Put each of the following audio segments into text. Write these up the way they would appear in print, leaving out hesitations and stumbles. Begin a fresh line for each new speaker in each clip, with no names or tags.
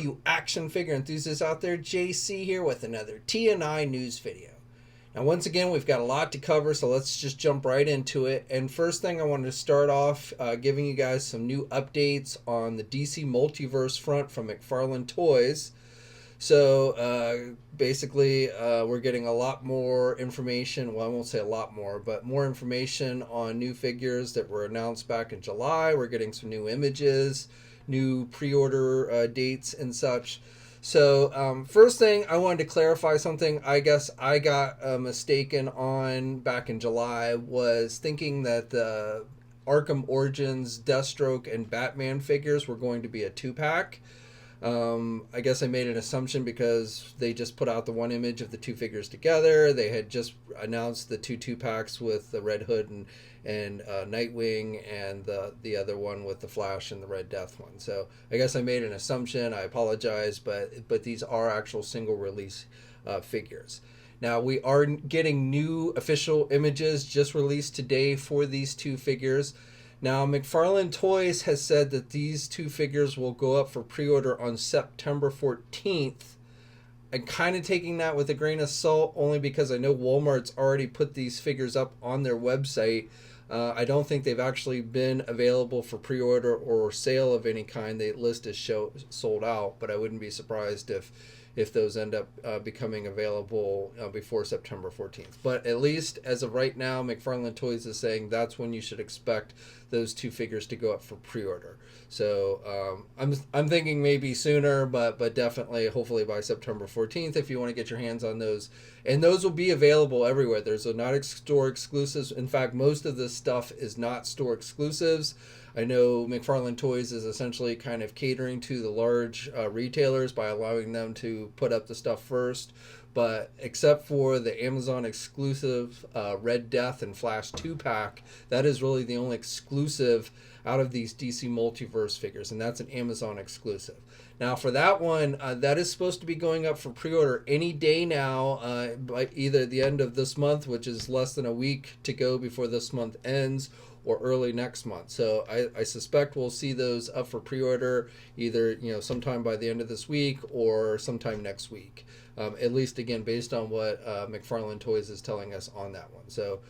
you action figure enthusiasts out there, JC here with another TNINews video. Now once again, we've got a lot to cover, so let's just jump right into it. And first thing, I wanted to start off giving you guys some new updates on the DC Multiverse front from Mcfarlane Toys. So basically, we're getting a lot more information. Well, I won't say a lot more, but more information on new figures that were announced back in July. We're getting some new images, new pre-order dates and such. So first thing, I wanted to clarify something I guess I got mistaken on back in July, was thinking that the Arkham Origins, Deathstroke, and Batman figures were going to be a 2-pack. I guess I made an assumption because they just put out the one image of the two figures together. They had just announced the two packs with the Red Hood and Nightwing, and the other one with the Flash and the Red Death one. So I guess I made an assumption. I apologize, but these are actual single release figures. Now we are getting new official images just released today for these two figures. Now, Mcfarlane Toys has said that these two figures will go up for pre-order on September 14th. I'm kind of taking that with a grain of salt, only because I know Walmart's already put these figures up on their website. I don't think they've actually been available for pre-order or sale of any kind. The list is sold out, but I wouldn't be surprised if those end up becoming available before September 14th. But at least as of right now, Mcfarlane Toys is saying that's when you should expect those two figures to go up for pre-order. So I'm thinking maybe sooner, but definitely, hopefully by September 14th, if you want to get your hands on those. And those will be available everywhere. There's not store exclusives. In fact, most of this stuff is not store exclusives. I know Mcfarlane Toys is essentially kind of catering to the large retailers by allowing them to put up the stuff first. But except for the Amazon exclusive Red Death and Flash 2-pack, that is really the only exclusive out of these DC Multiverse figures, and that's an Amazon exclusive. Now for that one, that is supposed to be going up for pre-order any day now, by either the end of this month, which is less than a week to go before this month ends, or early next month. So I suspect we'll see those up for pre-order either sometime by the end of this week or sometime next week. At least, again, based on what Mcfarlane Toys is telling us on that one. So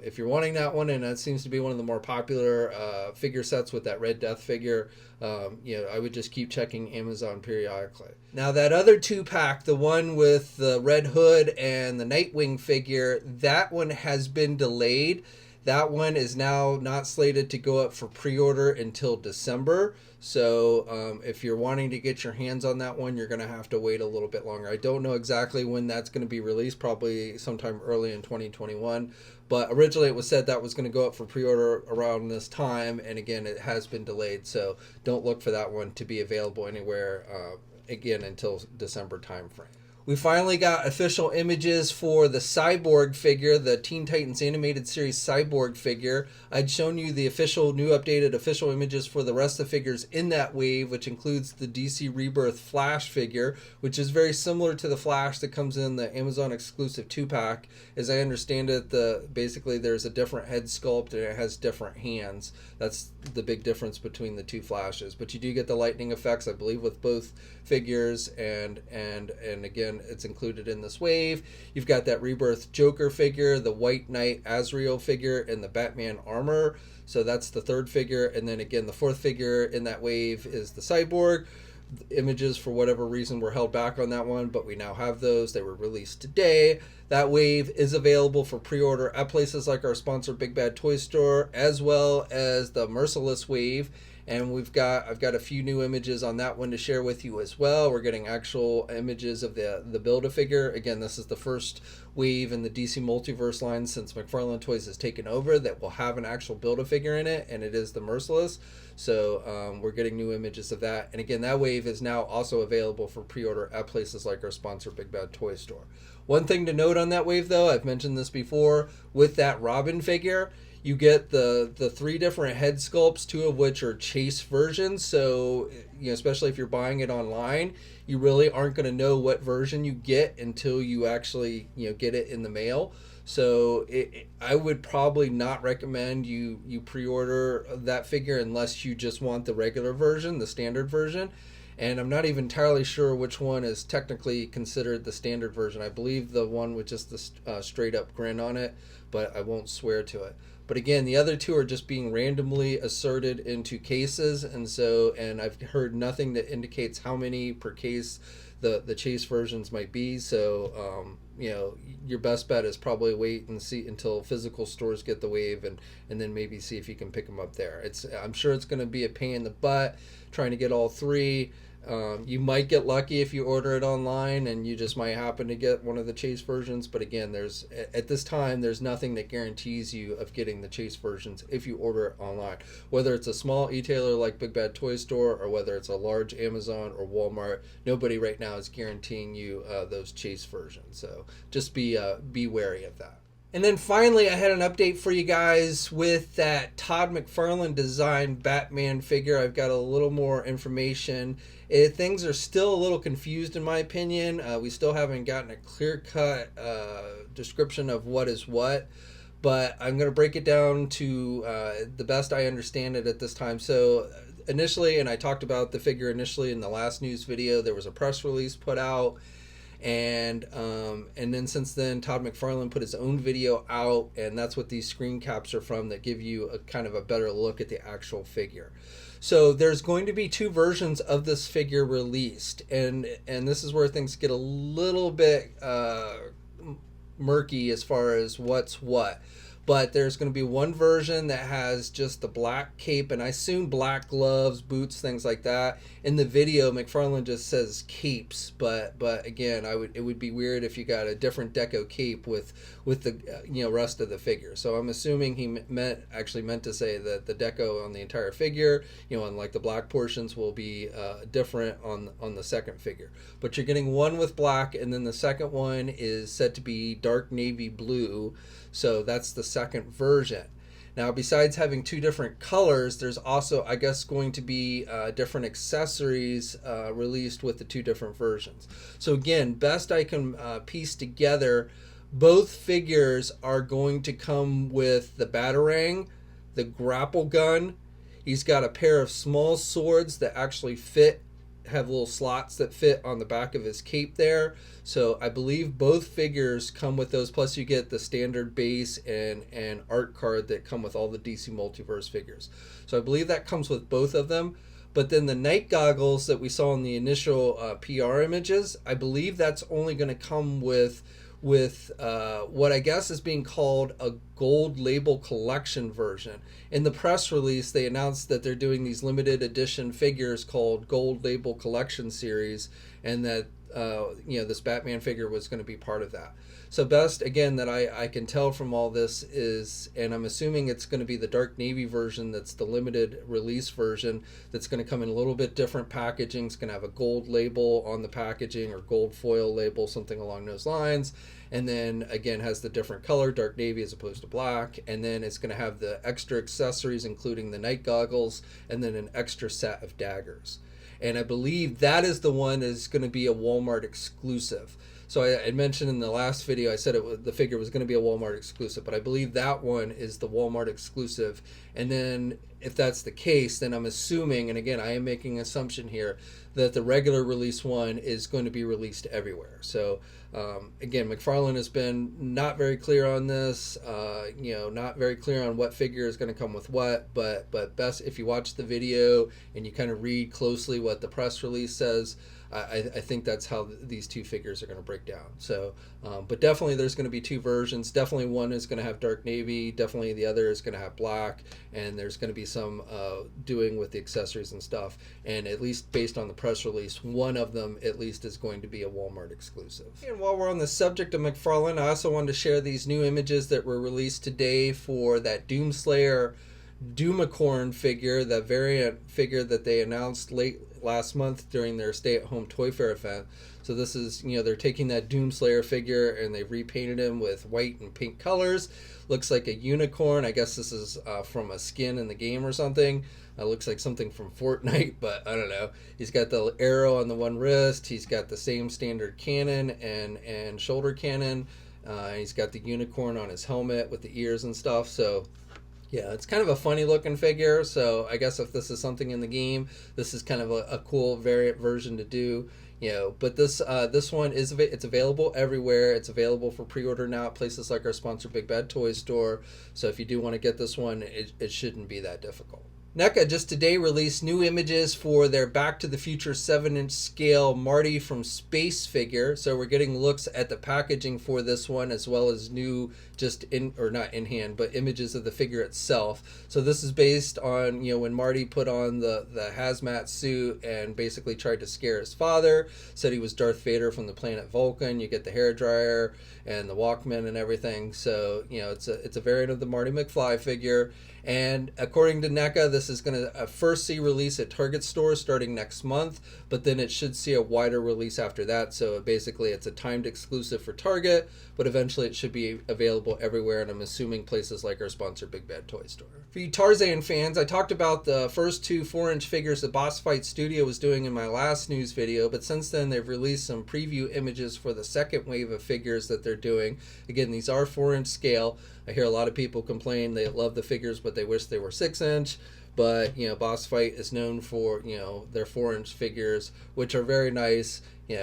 if you're wanting that one, and that seems to be one of the more popular figure sets with that Red Death figure, I would just keep checking Amazon periodically. Now that other 2-pack, the one with the Red Hood and the Nightwing figure, that one has been delayed. That one is now not slated to go up for pre-order until December. So if you're wanting to get your hands on that one, you're going to have to wait a little bit longer. I don't know exactly when that's going to be released, probably sometime early in 2021. But originally it was said that was going to go up for pre-order around this time. And again, it has been delayed. So don't look for that one to be available anywhere again until December timeframe. We finally got official images for the Cyborg figure, the Teen Titans Animated Series Cyborg figure. I'd shown you the new updated official images for the rest of the figures in that wave, which includes the DC Rebirth Flash figure, which is very similar to the Flash that comes in the Amazon exclusive 2-pack. As I understand it, basically there's a different head sculpt and it has different hands. That's the big difference between the two Flashes. But you do get the lightning effects, I believe, with both figures, and again, it's included in this wave. You've got that Rebirth Joker figure, the White Knight Azrael figure, and the Batman armor. So that's the third figure. And then again, the fourth figure in that wave is the Cyborg. The images, for whatever reason, were held back on that one, but we now have those. They were released today. That wave is available for pre-order at places like our sponsor Big Bad Toy Store, as well as the Merciless wave. And I've got a few new images on that one to share with you as well. We're getting actual images of the Build-A-Figure. Again, this is the first wave in the DC Multiverse line since Mcfarlane Toys has taken over that will have an actual Build-A-Figure in it, and it is the Merciless. So we're getting new images of that. And again, that wave is now also available for pre-order at places like our sponsor Big Bad Toy Store. One thing to note on that wave, though, I've mentioned this before, with that Robin figure, you get the 3 different head sculpts, 2 of which are chase versions. So, especially if you're buying it online, you really aren't going to know what version you get until you actually, get it in the mail. So I would probably not recommend you pre-order that figure unless you just want the regular version, the standard version. And I'm not even entirely sure which one is technically considered the standard version. I believe the one with just the straight up grin on it, but I won't swear to it. But again, the other two are just being randomly asserted into cases, and I've heard nothing that indicates how many per case the chase versions might be. So your best bet is probably wait and see until physical stores get the wave, and then maybe see if you can pick them up there. I'm sure it's going to be a pain in the butt trying to get all three. You might get lucky if you order it online and you just might happen to get one of the chase versions, but again, at this time there's nothing that guarantees you of getting the chase versions if you order it online, whether it's a small e-tailer like Big Bad Toy Store or whether it's a large Amazon or Walmart. Nobody right now is guaranteeing you those chase versions, so just be wary of that. And then finally, I had an update for you guys with that Todd McFarlane designed Batman figure. I've got a little more information. Things are still a little confused in my opinion. We still haven't gotten a clear-cut description of what is what, but I'm going to break it down to the best I understand it at this time. So initially, and I talked about the figure initially in the last news video, there was a press release put out. And then since then, Todd McFarlane put his own video out, and that's what these screen caps are from that give you a kind of a better look at the actual figure. So there's going to be two versions of this figure released, and this is where things get a little bit murky as far as what's what. But there's going to be one version that has just the black cape, and I assume black gloves, boots, things like that. In the video, McFarlane just says capes, but again, it would be weird if you got a different deco cape with the rest of the figure. So I'm assuming he meant to say that the deco on the entire figure, unlike the black portions, will be different on the second figure. But you're getting one with black, and then the second one is said to be dark navy blue. So that's the second version. Now, besides having two different colors, there's also, I guess, going to be different accessories released with the two different versions. So again, best I can piece together, both figures are going to come with the Batarang, the grapple gun. He's got a pair of small swords that actually have little slots that fit on the back of his cape there. So I believe both figures come with those, plus you get the standard base and art card that come with all the DC Multiverse figures. So I believe that comes with both of them. But then the night goggles that we saw in the initial PR images, I believe that's only going to come with what I guess is being called a gold label collection version. In the press release, they announced that they're doing these limited edition figures called gold label collection series, and that this Batman figure was going to be part of that. So best, again, that I can tell from all this is, and I'm assuming it's going to be the dark navy version that's the limited release version, that's going to come in a little bit different packaging. It's going to have a gold label on the packaging, or gold foil label, something along those lines. And then again has the different color, dark navy as opposed to black. And then it's going to have the extra accessories, including the night goggles, and then an extra set of daggers. And I believe that is the one that is going to be a Walmart exclusive. So I mentioned in the last video, I said the figure was going to be a Walmart exclusive, but I believe that one is the Walmart exclusive. And then if that's the case, then I'm assuming, and again, I am making an assumption here, that the regular release one is going to be released everywhere. So again, McFarlane has been not very clear on this, not very clear on what figure is going to come with what, but best if you watch the video and you kind of read closely what the press release says, I think that's how these two figures are going to break down. So, but definitely there's going to be two versions. Definitely one is going to have dark navy. Definitely the other is going to have black. And there's going to be some doing with the accessories and stuff. And at least based on the press release, one of them at least is going to be a Walmart exclusive. And while we're on the subject of McFarlane, I also wanted to share these new images that were released today for that Doomslayer Doomicorn figure, the variant figure that they announced late last month during their stay-at-home toy fair event. So this is, they're taking that Doomslayer figure and they've repainted him with white and pink colors. Looks like a unicorn. I guess this is from a skin in the game or something. Looks like something from Fortnite, but I don't know. He's got the arrow on the one wrist. He's got the same standard cannon and shoulder cannon. He's got the unicorn on his helmet with the ears and stuff. So Yeah, it's kind of a funny looking figure, so I guess if this is something in the game, this is kind of a cool variant version to do. But this one it's available everywhere. It's available for pre-order now at places like our sponsor Big Bad Toy Store. So if you do want to get this one, it shouldn't be that difficult. NECA just today released new images for their Back to the Future 7-inch scale Marty from Space figure. So we're getting looks at the packaging for this one, as well as new not in hand, but images of the figure itself. So this is based on, when Marty put on the hazmat suit and basically tried to scare his father, said he was Darth Vader from the planet Vulcan. You get the hairdryer and the Walkman and everything. So, it's a variant of the Marty McFly figure. And according to NECA, this is going to first see release at Target stores starting next month, but then it should see a wider release after that. So basically it's a timed exclusive for Target, but eventually it should be available everywhere, and I'm assuming places like our sponsor Big Bad Toy Store. For you Tarzan fans, I talked about the first two 4-inch figures the Boss Fight Studio was doing in my last news video, but since then they've released some preview images for the second wave of figures that they're doing. Again, these are 4-inch scale. I hear a lot of people complain they love the figures, but they wish they were 6-inch. But, Boss Fight is known for, their 4-inch figures, which are very nice. I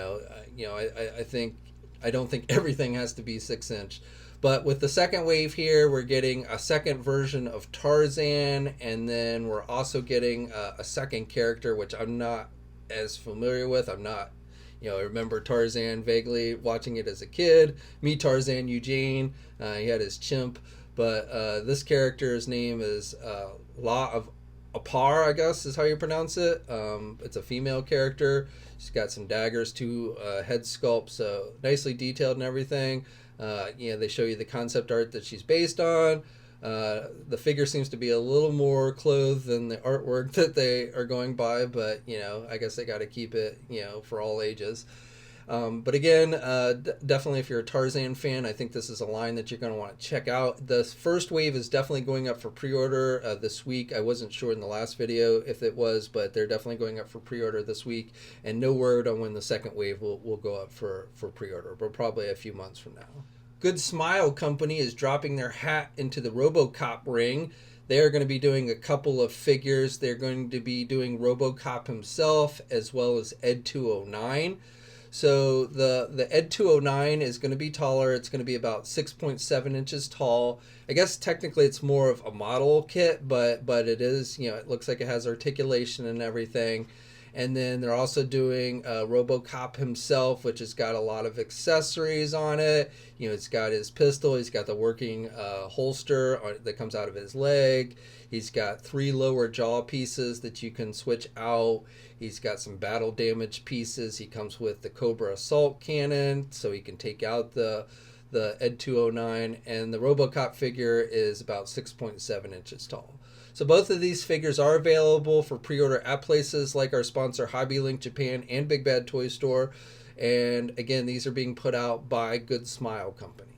don't think everything has to be 6-inch. But with the second wave here, we're getting a second version of Tarzan, and then we're also getting a second character, which I'm not as familiar with. I remember Tarzan vaguely watching it as a kid. Me, Tarzan Eugene. He had his chimp. But this character's name is Law of Apar, I guess is how you pronounce it. It's a female character. She's got some daggers, two head sculpts, so nicely detailed and everything. They show you the concept art that she's based on. The figure seems to be a little more clothed than the artwork that they are going by, but I guess they got to keep it for all ages. But again, definitely if you're a Tarzan fan, I think this is a line that you're going to want to check out. The first wave is definitely going up for pre-order this week. I wasn't sure in the last video if it was, but they're definitely going up for pre-order this week, and no word on when the second wave will go up for pre-order, but probably a few months from now. Good Smile Company is dropping their hat into the Robocop ring. They are going to be doing a couple of figures. They're going to be doing Robocop himself as well as Ed 209. So the Ed 209 is going to be taller. It's going to be about 6.7 inches tall. I guess technically it's more of a model kit, but it is, it looks like it has articulation and everything. And then they're also doing Robocop himself, which has got a lot of accessories on it. It's got his pistol. He's got the working holster that comes out of his leg. He's got 3 lower jaw pieces that you can switch out. He's got some battle damage pieces. He comes with the Cobra assault cannon, so he can take out the Ed 209. And the Robocop figure is about 6.7 inches tall. So both of these figures are available for pre-order at places like our sponsor Hobby Link Japan and Big Bad Toy Store. And again, these are being put out by Good Smile Company.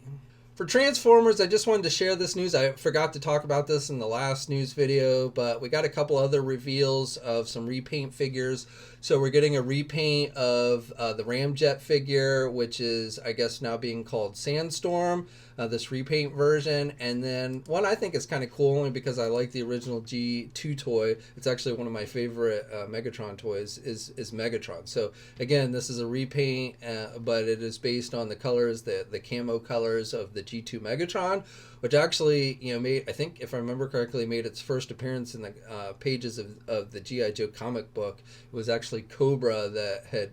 For Transformers, I just wanted to share this news. I forgot to talk about this in the last news video, but we got a couple other reveals of some repaint figures. So we're getting a repaint of the Ramjet figure, which is, I guess, now being called Sandstorm, this repaint version. And then one I think is kind of cool only because I like the original G2 toy. It's actually one of my favorite Megatron toys is Megatron. So again, this is a repaint, but it is based on the colors, the camo colors of the G2 Megatron, which actually, made, I think, if I remember correctly, made its first appearance in the pages of the G.I. Joe comic book. It was actually Cobra that had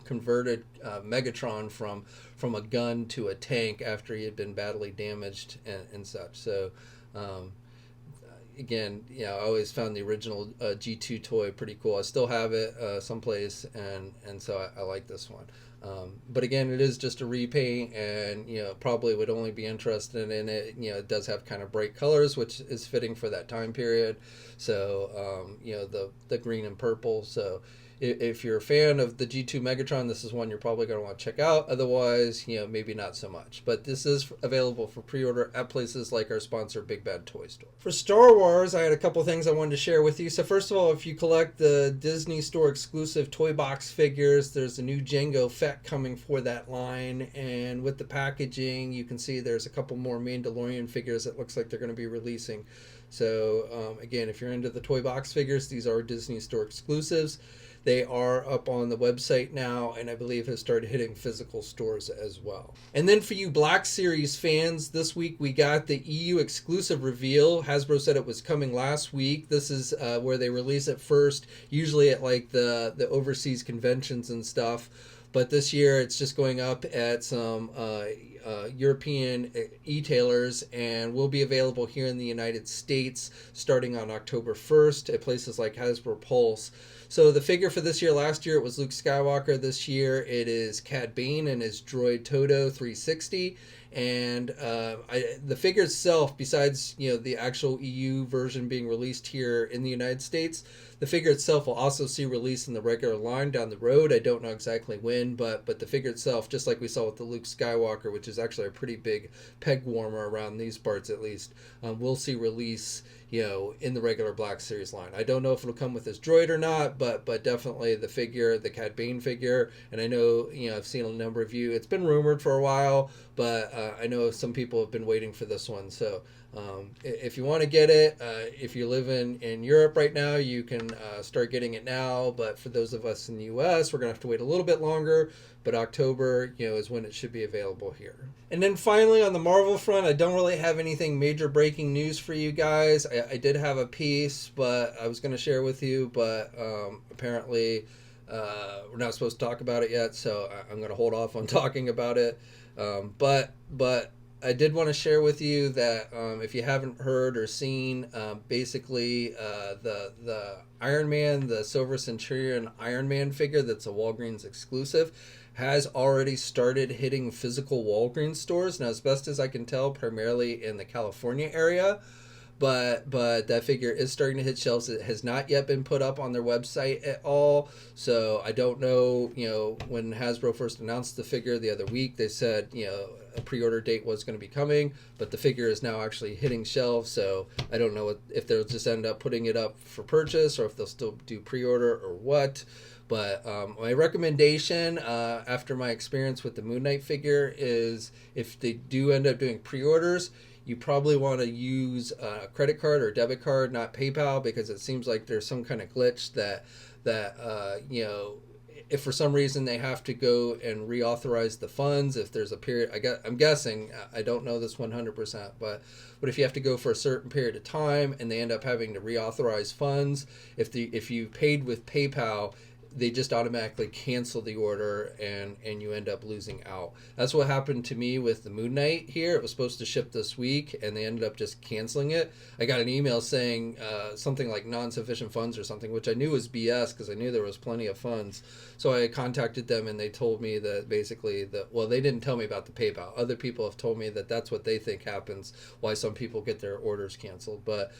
converted Megatron from a gun to a tank after he had been badly damaged and such. So, again, I always found the original G2 toy pretty cool. I still have it someplace, and so I like this one. But again, it is just a repaint, and probably would only be interested in it. It does have kind of bright colors, which is fitting for that time period. So the green and purple. So if you're a fan of the G2 Megatron, this is one you're probably going to want to check out. Otherwise, maybe not so much. But this is available for pre-order at places like our sponsor, Big Bad Toy Store. For Star Wars, I had a couple things I wanted to share with you. So first of all, if you collect the Disney Store exclusive toy box figures, there's a new Jango Fett coming for that line. And with the packaging, you can see there's a couple more Mandalorian figures that looks like they're going to be releasing. So again, if you're into the toy box figures, these are Disney Store exclusives. They are up on the website now, and I believe have started hitting physical stores as well. And then for you Black Series fans, this week we got the EU exclusive reveal. Hasbro said it was coming last week. This is where they release it first, usually at like the overseas conventions and stuff. But this year it's just going up at some European e-tailers and will be available here in the United States starting on October 1st at places like Hasbro Pulse. So the figure for this year, last year it was Luke Skywalker. This year it is Cad Bane and his droid Toto 360. And the figure itself, besides the actual EU version being released here in the United States, the figure itself will also see release in the regular line down the road. I don't know exactly when, but the figure itself, just like we saw with the Luke Skywalker, which is actually a pretty big peg warmer around these parts at least, we'll see release in the regular Black Series line. I don't know if it'll come with his droid or not, but definitely the figure, the Cad Bane figure, and I know I've seen a number of you. It's been rumored for a while, but I know some people have been waiting for this one. So if you want to get it, if you live in Europe right now, you can start getting it now. But for those of us in the U.S., we're gonna have to wait a little bit longer. But October, is when it should be available here. And then finally, on the Marvel front, I don't really have anything major breaking news for you guys. I did have a piece, but I was going to share with you, but apparently we're not supposed to talk about it yet, so I'm going to hold off on talking about it. But I did want to share with you that if you haven't heard or seen, basically the Iron Man, the Silver Centurion Iron Man figure that's a Walgreens exclusive, has already started hitting physical Walgreens stores. Now, as best as I can tell, primarily in the California area. But that figure is starting to hit shelves. It has not yet been put up on their website at all. So I don't know, when Hasbro first announced the figure the other week, they said, a pre-order date was going to be coming, but the figure is now actually hitting shelves. So I don't know if they'll just end up putting it up for purchase or if they'll still do pre-order or what. But my recommendation after my experience with the Moon Knight figure is if they do end up doing pre-orders, you probably want to use a credit card or debit card, not PayPal, because it seems like there's some kind of glitch that if for some reason they have to go and reauthorize the funds, if there's a period, I'm guessing, I don't know this 100%, but if you have to go for a certain period of time and they end up having to reauthorize funds, if you paid with PayPal, they just automatically cancel the order and you end up losing out. That's what happened to me with the Moon Knight here. It was supposed to ship this week and they ended up just canceling it. I got an email saying something like non-sufficient funds or something, which I knew was BS because I knew there was plenty of funds. So I contacted them and they told me that basically they didn't tell me about the PayPal. Other people have told me that that's what they think happens, why some people get their orders canceled. But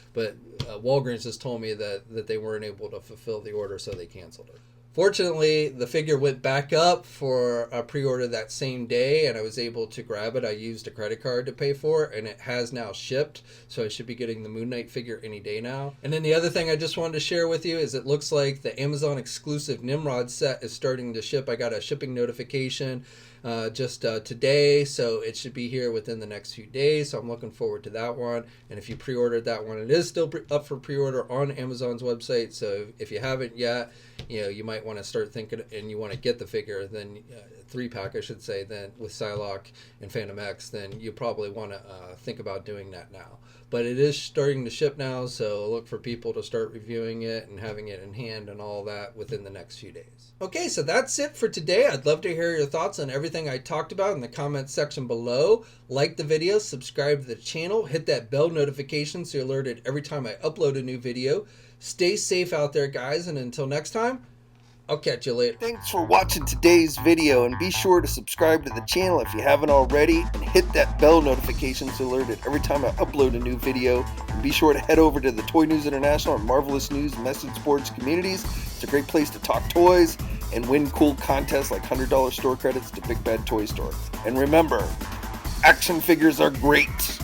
Walgreens just told me that they weren't able to fulfill the order, so they canceled it. Fortunately, the figure went back up for a pre-order that same day, and I was able to grab it. I used a credit card to pay for it, and it has now shipped, so I should be getting the Moon Knight figure any day now. And then the other thing I just wanted to share with you is it looks like the Amazon exclusive Nimrod set is starting to ship. I got a shipping notification just today, so it should be here within the next few days, so I'm looking forward to that one. And if you pre-ordered that one, it is still up for pre-order on Amazon's website, so if you haven't yet, you might want to start thinking and you want to get the figure, then 3-pack I should say, then with Psylocke and Phantom X, then you probably want to think about doing that now. But it is starting to ship now, so look for people to start reviewing it and having it in hand and all that within the next few days. Okay, so that's it for today. I'd love to hear your thoughts on everything I talked about in the comments section below. Like the video, subscribe to the channel, hit that bell notification so you're alerted every time I upload a new video. Stay safe out there, guys, and until next time, I'll catch you later.
Thanks for watching today's video, and be sure to subscribe to the channel if you haven't already, and hit that bell notification so alerted every time I upload a new video. And be sure to head over to the Toy News International and Marvelous News message boards communities. It's a great place to talk toys and win cool contests like $100 store credits to Big Bad Toy Store. And remember, action figures are great.